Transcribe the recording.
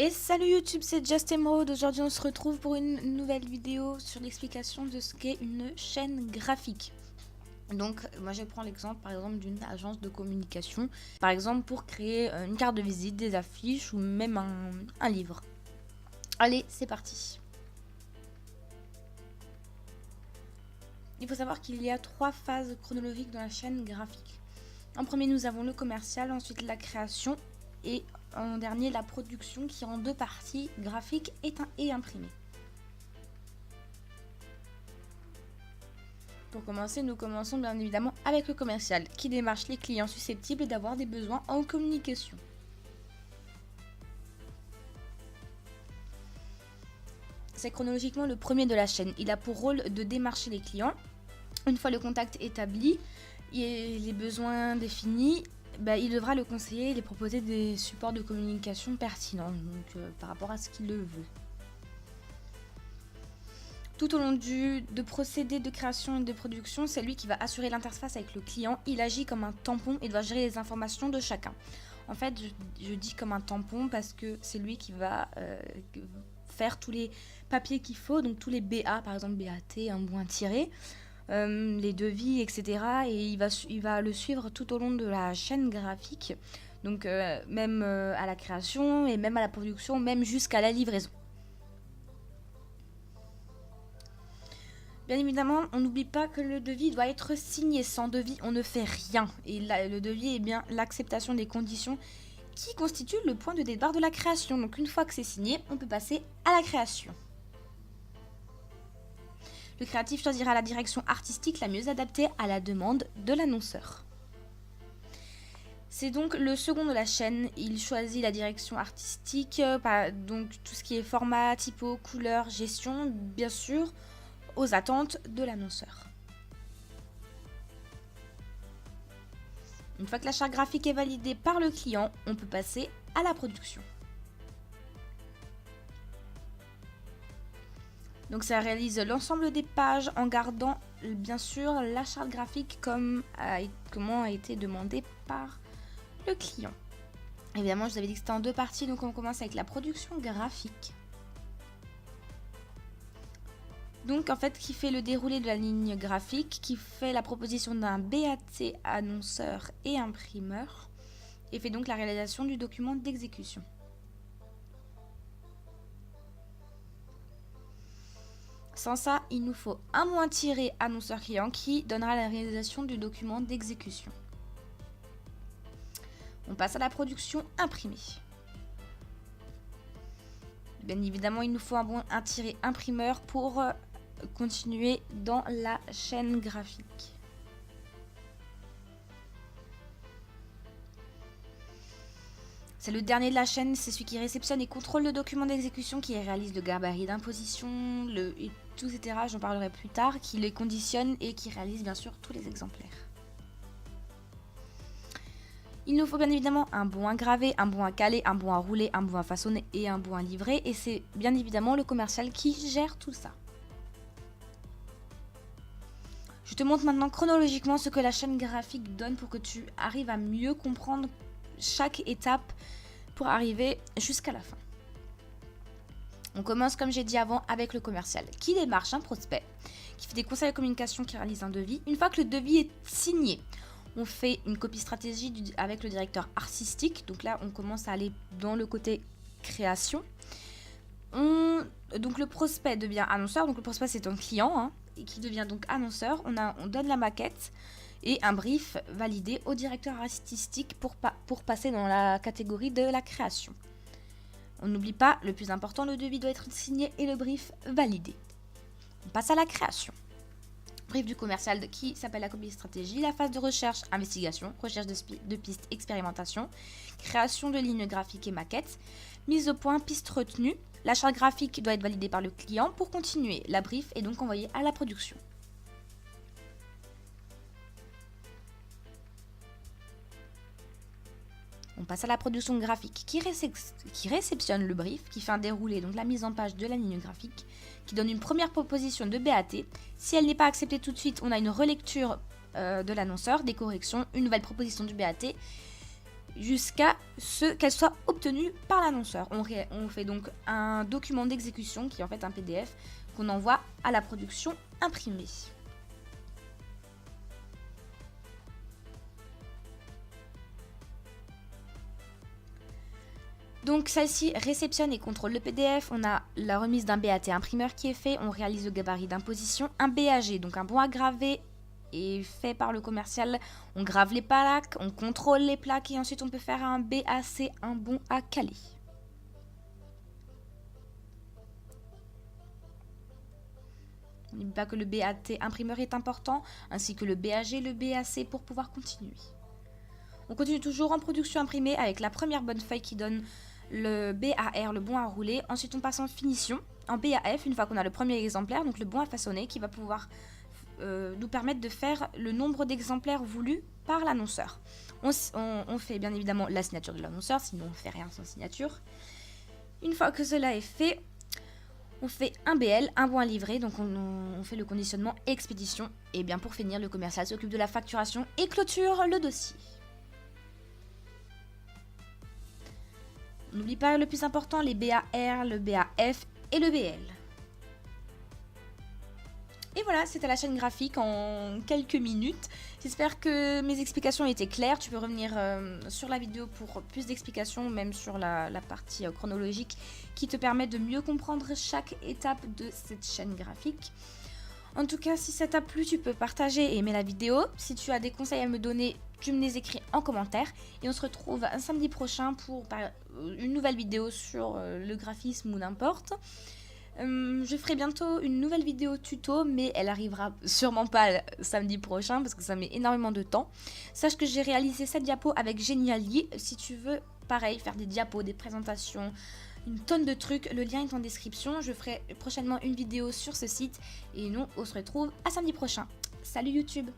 Et salut YouTube, c'est Just Emerald. Aujourd'hui on se retrouve pour une nouvelle vidéo sur l'explication de ce qu'est une chaîne graphique. Donc moi je prends l'exemple par exemple d'une agence de communication, par exemple pour créer une carte de visite, des affiches ou même un livre. Allez, c'est parti. Il faut savoir qu'il y a 3 phases chronologiques dans la chaîne graphique. En premier nous avons le commercial, ensuite la création et en dernier la production qui est en 2 parties, graphique et imprimé. Pour commencer, nous commençons bien évidemment avec le commercial qui démarche les clients susceptibles d'avoir des besoins en communication. C'est chronologiquement le premier de la chaîne. Il a pour rôle de démarcher les clients. Une fois le contact établi et les besoins définis, il devra le conseiller et lui proposer des supports de communication pertinents, par rapport à ce qu'il le veut. Tout au long de procédé de création et de production, c'est lui qui va assurer l'interface avec le client. Il agit comme un tampon et doit gérer les informations de chacun. En fait, je dis comme un tampon parce que c'est lui qui va faire tous les papiers qu'il faut, donc tous les BA, par exemple BAT, un bout, un tiré, les devis, etc. Et il va le suivre tout au long de la chaîne graphique, donc même à la création et même à la production, même jusqu'à la livraison. Bien évidemment, on n'oublie pas que le devis doit être signé. Sans devis, on ne fait rien. Et le devis est bien l'acceptation des conditions qui constituent le point de départ de la création. Donc une fois que c'est signé, on peut passer à la création. Le créatif choisira la direction artistique la mieux adaptée à la demande de l'annonceur. C'est donc le second de la chaîne. Il choisit la direction artistique, donc tout ce qui est format, typo, couleur, gestion, bien sûr, aux attentes de l'annonceur. Une fois que la charte graphique est validée par le client, on peut passer à la production. Donc ça réalise l'ensemble des pages en gardant bien sûr la charte graphique comment a été demandé par le client. Évidemment, je vous avais dit que c'était en 2 parties, donc on commence avec la production graphique. Donc en fait, qui fait le déroulé de la ligne graphique, qui fait la proposition d'un BAT annonceur et imprimeur, et fait donc la réalisation du document d'exécution. Sans ça, il nous faut un mot tiré annonceur client qui donnera la réalisation du document d'exécution. On passe à la production imprimée. Bien évidemment, il nous faut un tiré imprimeur pour continuer dans la chaîne graphique. C'est le dernier de la chaîne, c'est celui qui réceptionne et contrôle le document d'exécution, qui réalise le gabarit d'imposition, et tout, etc. J'en parlerai plus tard, qui les conditionne et qui réalise bien sûr tous les exemplaires. Il nous faut bien évidemment un bon à graver, un bon à caler, un bon à rouler, un bon à façonner et un bon à livrer. Et c'est bien évidemment le commercial qui gère tout ça. Je te montre maintenant chronologiquement ce que la chaîne graphique donne pour que tu arrives à mieux comprendre chaque étape pour arriver jusqu'à la fin. On commence, comme j'ai dit avant, avec le commercial qui démarche un prospect, qui fait des conseils de communication, qui réalise un devis. Une fois que le devis est signé, on fait une copie stratégie avec le directeur artistique. Donc là, on commence à aller dans le côté création. Donc le prospect devient annonceur. Donc le prospect, c'est un client et qui devient donc annonceur. On donne la maquette et un brief validé au directeur artistique pour passer dans la catégorie de la création. On n'oublie pas, le plus important, le devis doit être signé et le brief validé. On passe à la création. Brief du commercial qui s'appelle la copie stratégie, la phase de recherche, investigation, recherche de pistes, expérimentation, création de lignes graphiques et maquettes, mise au point, pistes retenues. La charte graphique doit être validée par le client pour continuer. La brief est donc envoyée à la production. On passe à la production graphique qui réceptionne le brief, qui fait un déroulé, donc la mise en page de la ligne graphique, qui donne une première proposition de BAT. Si elle n'est pas acceptée tout de suite, on a une relecture de l'annonceur, des corrections, une nouvelle proposition du BAT. jusqu'à ce qu'elle soit obtenue par l'annonceur. On fait donc un document d'exécution qui est en fait un PDF qu'on envoie à la production imprimée. Donc celle-ci réceptionne et contrôle le PDF, on a la remise d'un BAT imprimeur qui est fait, on réalise le gabarit d'imposition, un BAG, donc un bon à graver, est fait par le commercial, on grave les plaques, on contrôle les plaques et ensuite on peut faire un BAC, un bon à caler. N'oublie pas que le BAT imprimeur est important, ainsi que le BAG, le BAC pour pouvoir continuer. On continue toujours en production imprimée avec la première bonne feuille qui donne le BAR, le bon à rouler. Ensuite, on passe en finition, en BAF, une fois qu'on a le premier exemplaire, donc le bon à façonner, qui va pouvoir nous permettre de faire le nombre d'exemplaires voulus par l'annonceur. On fait bien évidemment la signature de l'annonceur, sinon on ne fait rien sans signature. Une fois que cela est fait, on fait un BL, un bon à livrer, donc on fait le conditionnement et expédition. Et bien pour finir, le commercial s'occupe de la facturation et clôture le dossier. N'oublie pas le plus important, les BAR, le BAF et le BL. Et voilà, c'était la chaîne graphique en quelques minutes. J'espère que mes explications étaient claires. Tu peux revenir sur la vidéo pour plus d'explications, même sur la partie chronologique qui te permet de mieux comprendre chaque étape de cette chaîne graphique. En tout cas, si ça t'a plu, tu peux partager et aimer la vidéo. Si tu as des conseils à me donner, tu me les écris en commentaire. Et on se retrouve un samedi prochain pour une nouvelle vidéo sur le graphisme ou n'importe. Je ferai bientôt une nouvelle vidéo tuto, mais elle arrivera sûrement pas samedi prochain parce que ça met énormément de temps. Sache que j'ai réalisé cette diapo avec Geniali. Si tu veux, pareil, faire des diapos, des présentations, une tonne de trucs, le lien est en description. Je ferai prochainement une vidéo sur ce site et nous on se retrouve à samedi prochain. Salut YouTube!